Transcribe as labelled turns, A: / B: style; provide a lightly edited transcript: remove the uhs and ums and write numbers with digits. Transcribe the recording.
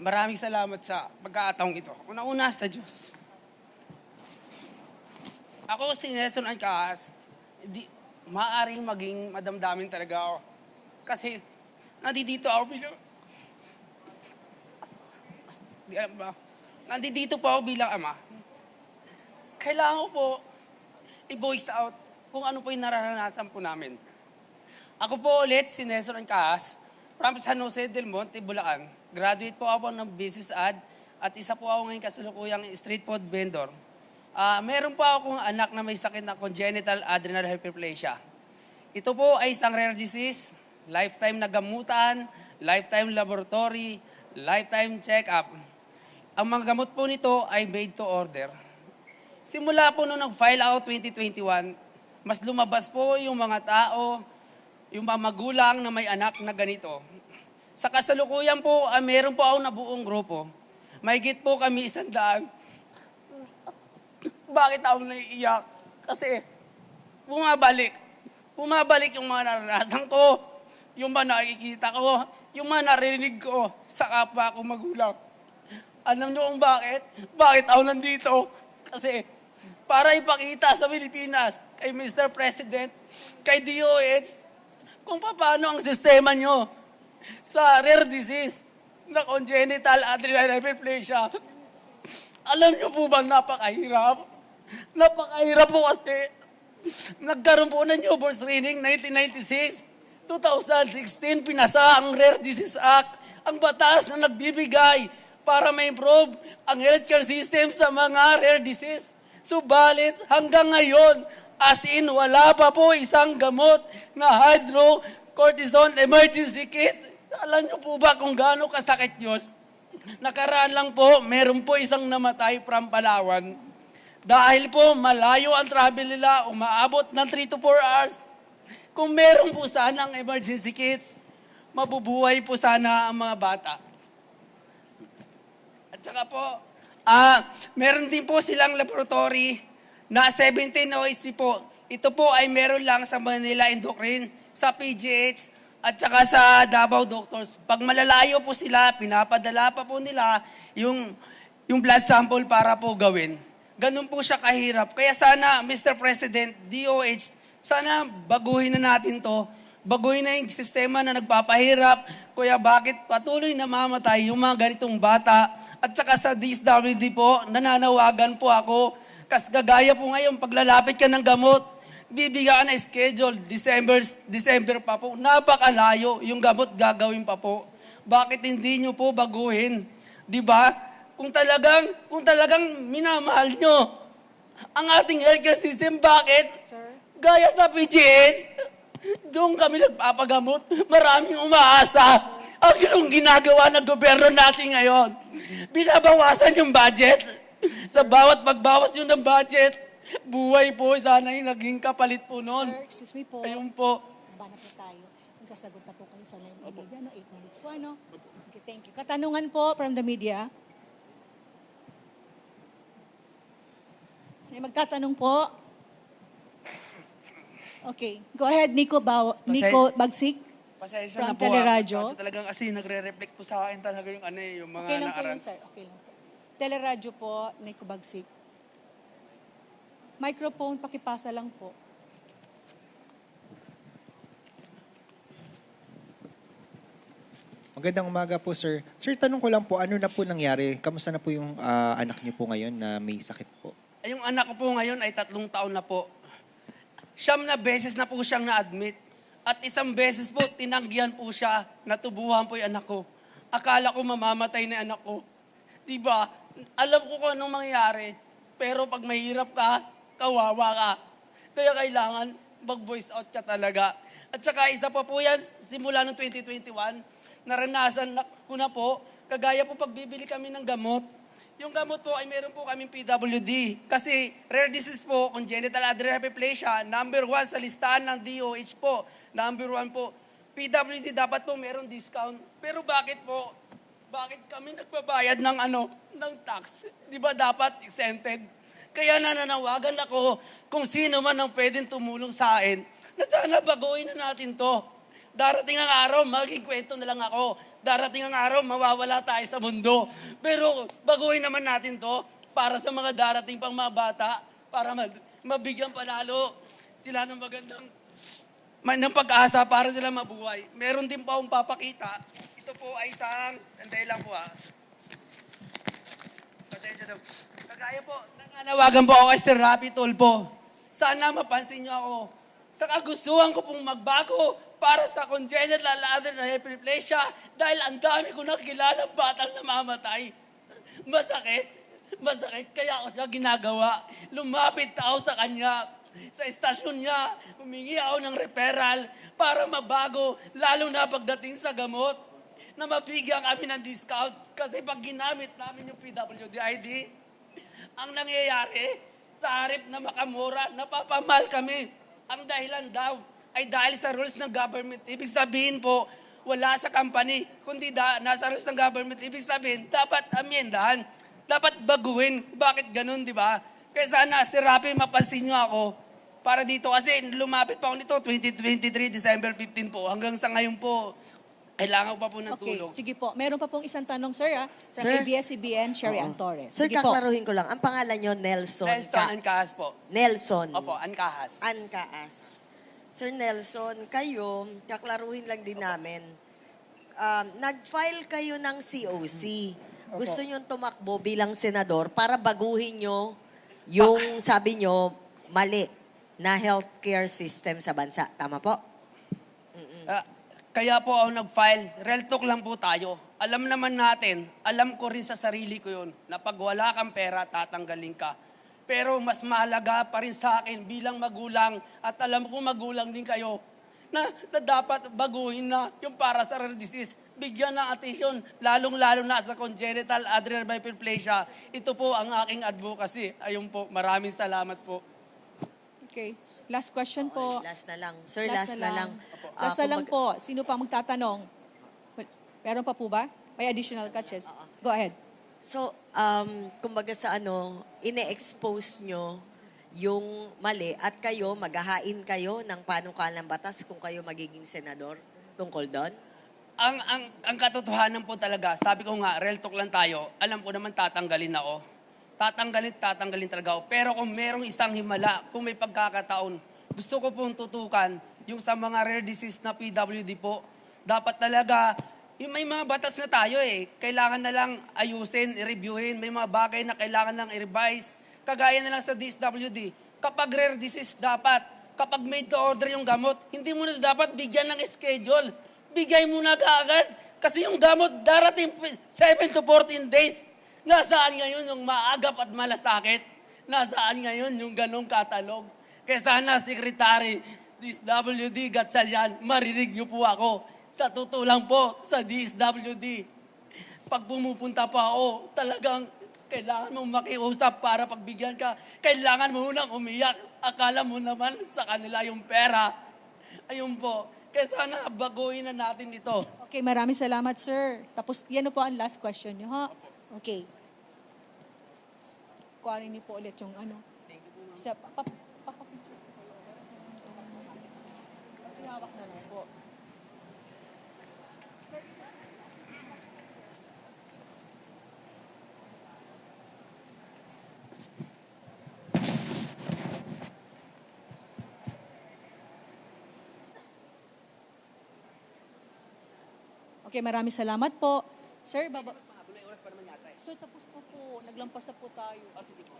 A: Maraming salamat sa pagkakataong ito. Una-una sa Diyos. Ako si Nelson Ancas, maaaring maging madamdamin talaga ako. Kasi nandito ako bilang... Di alam ba? Nandito po ako bilang ama. Kailangan ko po i-voice out kung ano po yung nararanasan po namin. Ako po ulit si Nelson Ancas from San Jose del Monte, Bulacan. Graduate po ako ng business ad at isa po ako ngayon kasalukuyang street food vendor. Meron po akong anak na may sakit na congenital adrenal hyperplasia. Ito po ay isang rare disease, lifetime na gamutan, lifetime laboratory, lifetime check-up. Ang mga gamot po nito ay made to order. Simula po nung nag-file out 2021, mas lumabas po yung mga tao, yung mga magulang na may anak na ganito. Sa kasalukuyan po, meron po ako na buong grupo. Mahigit po kami 100. Bakit ako naiiyak? Kasi bumabalik. Bumabalik yung mga naranasan ko, yung mga nakikita ko, yung mga narinig ko sa kapwa ko magulang. Alam niyo kung bakit? Bakit ako nandito? Kasi para ipakita sa Pilipinas, kay Mr. President, kay DOH, kung paano ang sistema nyo sa rare disease na congenital adrenal hyperplasia. Alam nyo po bang napakahirap? Napakahirap po kasi nagkaroon po ng newborn screening 1996. 2016, pinasa ang Rare Disease Act, ang batas na nagbibigay para ma-improve ang healthcare system sa mga rare disease. Subalit, hanggang ngayon, as in, wala pa po isang gamot na hydrocortisone emergency kit. Alam niyo po ba kung gaano kasakit yun? Nakaraan lang po, meron po isang namatay from Palawan. Dahil po malayo ang travel nila, umaabot ng 3 to 4 hours. Kung meron po sana ang emergency kit, mabubuhay po sana ang mga bata. At saka po, meron din po silang laboratory na 17 OST po. Ito po ay meron lang sa Manila Endocrine, sa PGH, at saka sa Davao Doctors. Pag malalayo po sila, pinapadala pa po nila yung blood sample para po gawin. Ganun po siya kahirap. Kaya sana, Mr. President, DOH, sana baguhin na natin to. Baguhin na yung sistema na nagpapahirap. Kuya, bakit patuloy namamatay yung mga ganitong bata? At saka sa DSWD po, nananawagan po ako. Kasi gagaya po ngayon, paglalapit ka ng gamot, bibigyan ka na schedule, December pa po. Napakalayo, yung gamot gagawin pa po. Bakit hindi nyo po baguhin? Di ba? Kung talagang minamahal nyo ang ating healthcare system, bakit?
B: Sir?
A: Gaya sa PGS, doon kami nagpapagamot, maraming umaasa. Ang ginagawa ng gobyerno natin ngayon, binabawasan yung budget. Sa bawat pagbawas yun ng budget, buhay po, sana yung naging kapalit po noon.
B: Sir, excuse me po.
A: Ayun po.
B: Bana po tayo. Magsasagot na po kayo sa line of media. 8 minutes po, ano? Okay, thank you. Katanungan po from the media. May magtatanong po. Okay. Go ahead, Nico Bagsik.
A: Pasensya
B: From
A: na po.
B: Teleradyo.
A: Talagang kasi nagre-reflect po sa akin talaga yung mga
B: Okay lang po
A: naaran.
B: yun, sir. Okay lang po. Teleradyo po, Nico Bagsik. Microphone, pakipasa lang po.
C: Magandang umaga po, sir. Sir, tanong ko lang po, ano na po nangyari? Kamusta na po yung anak niyo po ngayon na may sakit po?
A: Ay, yung anak ko po ngayon ay 3 taon na po. 9 beses na po siyang na-admit. At 1 beses po, tinanggihan po siya, natubuhan po yung anak ko. Akala ko mamamatay na yung anak ko. Diba? Alam ko kung anong mangyayari. Pero pag mahirap ka, kawawa ka. Kaya kailangan mag-voice out ka talaga. At saka isa pa po yan, simula ng 2021, naranasan ko na po, kagaya po pagbibili kami ng gamot. Yung gamot po ay meron po kaming PWD. Kasi rare disease po, congenital adrenal hyperplasia, number 1 sa listahan ng DOH po. Number 1 po. PWD dapat po meron discount. Pero bakit po? Bakit kami nagbabayad ng tax? Di ba dapat exempted? Kaya nananawagan ako kung sino man ang pwedeng tumulong sa akin na sana baguhin na natin to. Darating ang araw, maging kwento na lang ako. Darating ang araw, mawawala tayo sa mundo. Pero baguhin naman natin to para sa mga darating pang mga bata, para mabigyan palalo sila ng magandang ng pag-asa para sila mabuhay. Meron din po akong papakita. Ito po ay isang, anday lang po Pasensya na. Kagaya po, nanganawagan po ako kay Sir Rapi Tulfo. Sana mapansin niyo ako. Sa kagustuhan ko pong magbago para sa congenital adrenal hyperplasia dahil ang dami ko nakilalang batang namamatay. Masakit. Kaya ako siya ginagawa. Lumapit ako sa kanya. Sa estasyon niya, humingi ako ng referral para mabago, lalo na pagdating sa gamot, na mabigyan kami ng discount. Kasi pag ginamit namin yung PWD ID, ang nangyayari, sa harip na makamura, napapamahal kami. Ang dahilan daw ay dahil sa rules ng government. Ibig sabihin po, wala sa company, kundi nasa rules ng government. Ibig sabihin, dapat amyendahan, dapat baguhin. Bakit ganun, di ba? Kaya sana, si Rapi, mapansin niyo ako para dito. Kasi lumapit pa ako nito, 2023, December 15 po. Hanggang sa ngayon po, kailangan ko pa po ng
B: Okay,
A: tulong.
B: sige po. Meron pa pong isang tanong, sir, from
D: Sir?
B: ABS-CBN, Sherry Ann Torres.
D: Sir,
B: Sige po.
D: kaklaruhin ko lang. Ang pangalan nyo, Nelson.
A: Nelson Ancahas po.
D: Nelson.
A: Opo, Ancahas.
D: Ancaas. Sir Nelson, kayo, kaklaruhin lang din namin. Nag-file kayo ng COC. Gusto nyo tumakbo bilang senador para baguhin nyo yung, sabi nyo, mali na healthcare system sa bansa. Tama po?
A: Kaya po ako nag-file. Real talk lang po tayo. Alam naman natin, alam ko rin sa sarili ko yun, na pag wala kang pera, tatanggalin ka. Pero mas mahalaga pa rin sa akin bilang magulang, at alam ko magulang din kayo, na dapat baguhin na yung para sa rare disease. Bigyan ng attention, lalong-lalo na sa congenital adrenal hyperplasia. Ito po ang aking advocacy. Ayun po, maraming salamat po.
B: Okay. Last question po.
D: Last na lang. Sir, last na lang.
B: Last na lang po. Sino pa magtatanong? Meron pa po ba? May additional catches. Go ahead.
D: So, kumbaga sa ine-expose nyo yung mali at kayo, maghahain kayo ng panukalang batas kung kayo magiging senador tungkol doon?
A: Ang katotohanan po talaga, sabi ko nga, real talk lang tayo, alam ko naman tatanggalin ako. Tatanggalin talaga ako. Pero kung merong isang himala, kung may pagkakataon, gusto ko pong tutukan yung sa mga rare disease na PWD po. Dapat talaga, may mga batas na tayo Kailangan na lang ayusin, i-reviewin. May mga bagay na kailangan lang i-revise. Kagaya na lang sa DSWD. Kapag rare disease dapat, kapag made to order yung gamot, hindi mo na dapat bigyan ng schedule. Bigay mo na kaagad. Kasi yung gamot darating 7 to 14 days. Nasaan ngayon yung maagap at malasakit? Nasaan ngayon yung ganong katalog? Kaya sana, Secretary DSWD Gatchalian, marinig niyo po ako. Sa totoo lang po, sa DSWD, pag pumupunta pa ako, talagang kailangan mong makiusap para pagbigyan ka. Kailangan mo munang umiyak. Akala mo naman sa kanila yung pera. Ayun po. Kaya sana baguhin na natin ito.
B: Okay, maraming salamat, sir. Tapos, yan na po ang last question niyo, ha? Okay. Kuhanin niyo po ulit yung ano. Siya, hawak na lang po. Okay, maraming salamat po. Sir, Sir, tapos na po. Naglampas na po tayo.
A: Sige po.